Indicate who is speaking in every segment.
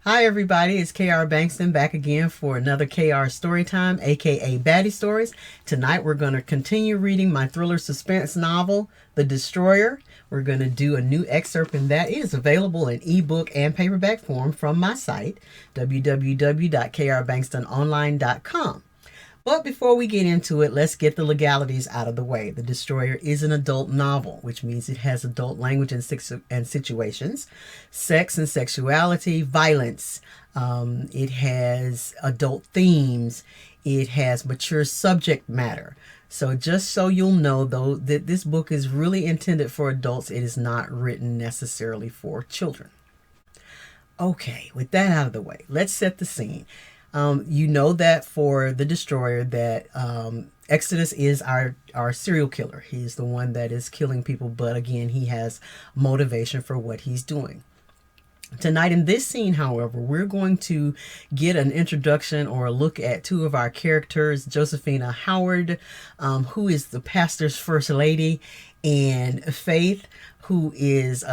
Speaker 1: Hi everybody, it's KR Bankston back again for another KR Storytime, aka Baddie Stories. Tonight we're going to continue reading my thriller suspense novel, The Destroyer. We're going to do a new excerpt in that. It is available in ebook and paperback form from my site, www.krbankstononline.com. But before we get into it, let's get the legalities out of the way. The Destroyer is an adult novel, which means it has adult language and situations, sex and sexuality, violence. It has adult themes. It has mature subject matter. So just so you'll know, though, that this book is really intended for adults. It is not written necessarily for children. Okay, with that out of the way, let's set the scene. You know that for the Destroyer that Exodus is our serial killer. He's the one that is killing people, but again, he has motivation for what he's doing. Tonight in this scene, however, we're going to get an introduction or a look at two of our characters, Josefina Howard, who is the pastor's first lady, and Faith, who is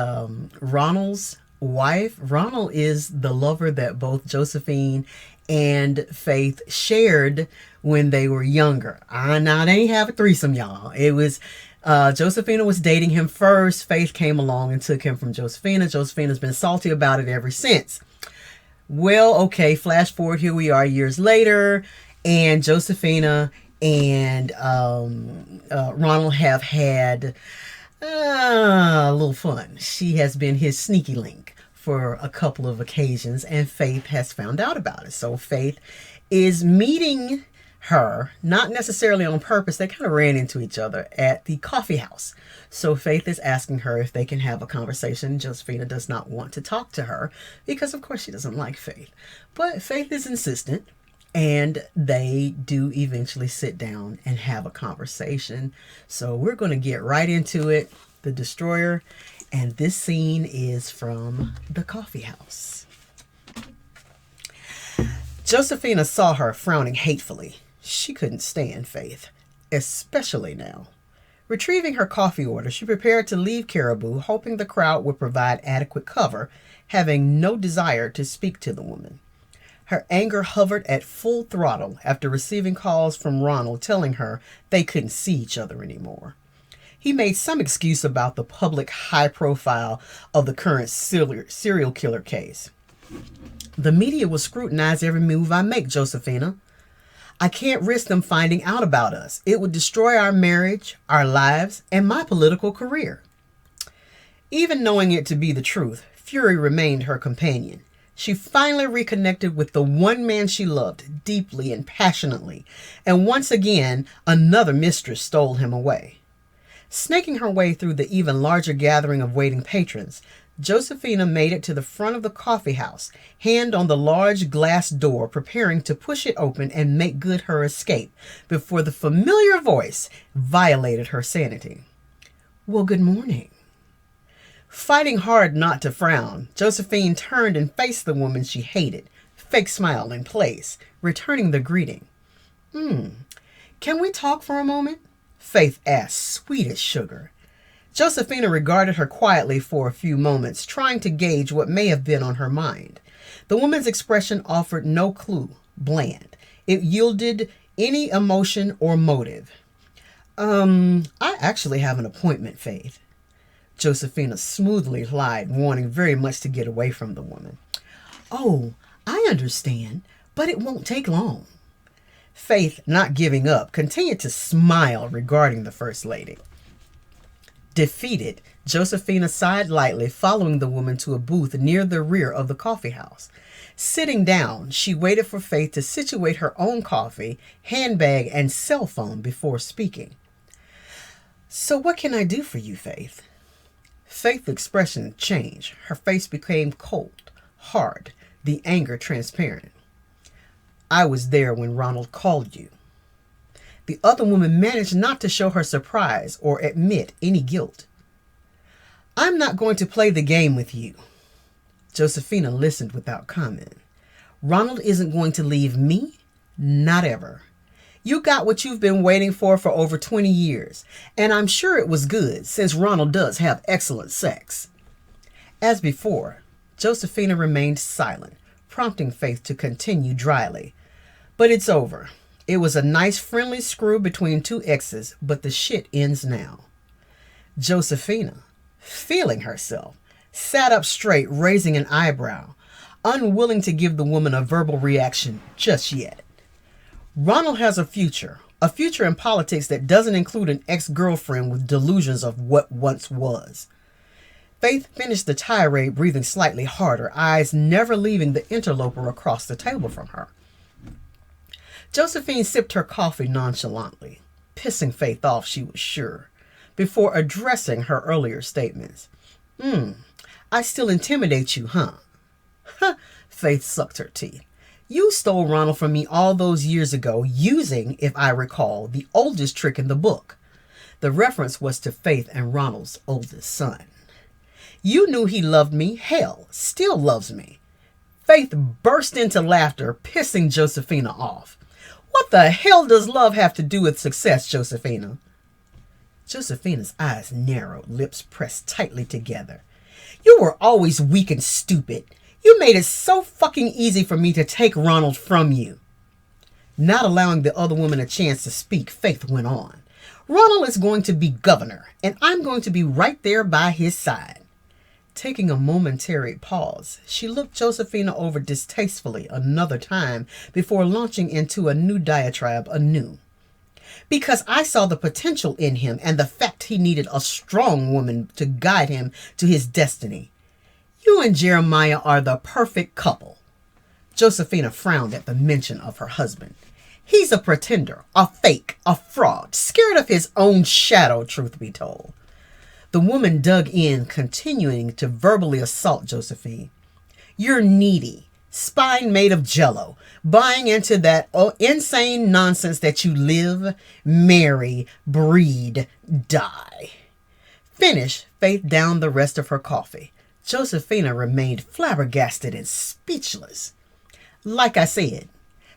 Speaker 1: Ronald's wife. Ronald is the lover that both Josephine and Faith shared when they were younger. Now they ain't have a threesome, y'all. It was Josephina was dating him first. Faith came along and took him from Josephina. Josephina's been salty about it ever since. Well, okay, flash forward, here we are years later, and Josephina and Ronald have had a little fun. She has been his sneaky link for a couple of occasions, and Faith has found out about it. So Faith is meeting her, not necessarily on purpose. They kind of ran into each other at the coffee house. So Faith is asking her if they can have a conversation. Josephina does not want to talk to her because, of course, she doesn't like Faith. But Faith is insistent, and they do eventually sit down and have a conversation. So we're going to get right into it. The Destroyer. And this scene is from the coffee house. Josephina saw her frowning hatefully. She couldn't stand Faith, especially now. Retrieving her coffee order, she prepared to leave Caribou, hoping the crowd would provide adequate cover, having no desire to speak to the woman. Her anger hovered at full throttle after receiving calls from Ronald telling her they couldn't see each other anymore. He made some excuse about the public high profile of the current serial killer case. The media will scrutinize every move I make, Josephina. I can't risk them finding out about us. It would destroy our marriage, our lives, and my political career. Even knowing it to be the truth, fury remained her companion. She finally reconnected with the one man she loved deeply and passionately, and once again, another mistress stole him away. Snaking her way through the even larger gathering of waiting patrons, Josephina made it to the front of the coffee house, hand on the large glass door, preparing to push it open and make good her escape before the familiar voice violated her sanity. Well, good morning. Fighting hard not to frown, Josephine turned and faced the woman she hated, fake smile in place, returning the greeting. Can we talk for a moment? Faith asked, sweet as sugar. Josephina regarded her quietly for a few moments, trying to gauge what may have been on her mind. The woman's expression offered no clue, bland. It yielded any emotion or motive. I actually have an appointment, Faith. Josephina smoothly lied, wanting very much to get away from the woman. Oh, I understand, but it won't take long. Faith, not giving up, continued to smile regarding the First Lady. Defeated, Josephina sighed lightly, following the woman to a booth near the rear of the coffee house. Sitting down, she waited for Faith to situate her own coffee, handbag, and cell phone before speaking. So what can I do for you, Faith? Faith's expression changed. Her face became cold, hard, the anger transparent. I was there when Ronald called you. The other woman managed not to show her surprise or admit any guilt. I'm not going to play the game with you. Josephina listened without comment. Ronald isn't going to leave me, not ever. You got what you've been waiting for over 20 years, and I'm sure it was good since Ronald does have excellent sex. As before, Josefina remained silent, prompting Faith to continue dryly. But it's over. It was a nice friendly screw between two exes, but the shit ends now. Josefina, feeling herself, sat up straight, raising an eyebrow, unwilling to give the woman a verbal reaction just yet. Ronald has a future in politics that doesn't include an ex-girlfriend with delusions of what once was. Faith finished the tirade, breathing slightly harder, eyes never leaving the interloper across the table from her. Josephine sipped her coffee nonchalantly, pissing Faith off, she was sure, before addressing her earlier statements. I still intimidate you, huh? Faith sucked her teeth. You stole Ronald from me all those years ago, using, if I recall, the oldest trick in the book. The reference was to Faith and Ronald's oldest son. You knew he loved me, hell, still loves me. Faith burst into laughter, pissing Josefina off. What the hell does love have to do with success, Josefina? Josefina's eyes narrowed, lips pressed tightly together. You were always weak and stupid. You made it so fucking easy for me to take Ronald from you. Not allowing the other woman a chance to speak, Faith went on. Ronald is going to be governor, and I'm going to be right there by his side. Taking a momentary pause, she looked Josefina over distastefully another time before launching into a new diatribe anew. Because I saw the potential in him and the fact he needed a strong woman to guide him to his destiny. You and Jeremiah are the perfect couple. Josefina frowned at the mention of her husband. He's a pretender, a fake, a fraud, scared of his own shadow, truth be told. The woman dug in, continuing to verbally assault Josephine. You're needy, spine made of jello, buying into that insane nonsense that you live, marry, breed, die. Finish, Faith downed the rest of her coffee. Josefina remained flabbergasted and speechless. Like I said,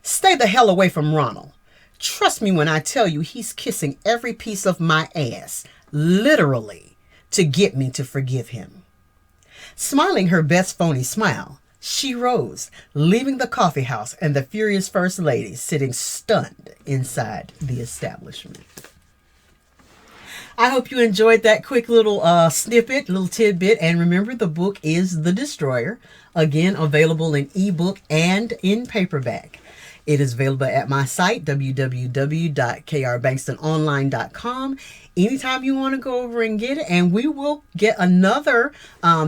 Speaker 1: stay the hell away from Ronald. Trust me when I tell you he's kissing every piece of my ass, literally, to get me to forgive him. Smiling her best phony smile, she rose, leaving the coffee house and the furious First Lady sitting stunned inside the establishment. I hope you enjoyed that quick little snippet, little tidbit. And remember, the book is The Destroyer. Again, available in ebook and in paperback. It is available at my site, www.krbankstononline.com. Anytime you want to go over and get it. And we will get another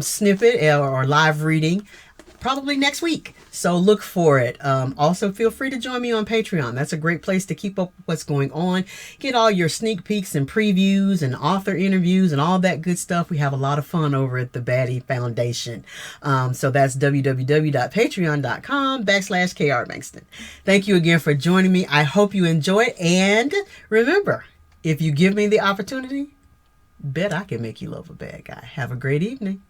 Speaker 1: snippet or live reading probably next week. So look for it. Also, feel free to join me on Patreon. That's a great place to keep up with what's going on. Get all your sneak peeks and previews and author interviews and all that good stuff. We have a lot of fun over at the Baddie Foundation. So that's www.patreon.com/krbankston. Thank you again for joining me. I hope you enjoy it. And remember, if you give me the opportunity, bet I can make you love a bad guy. Have a great evening.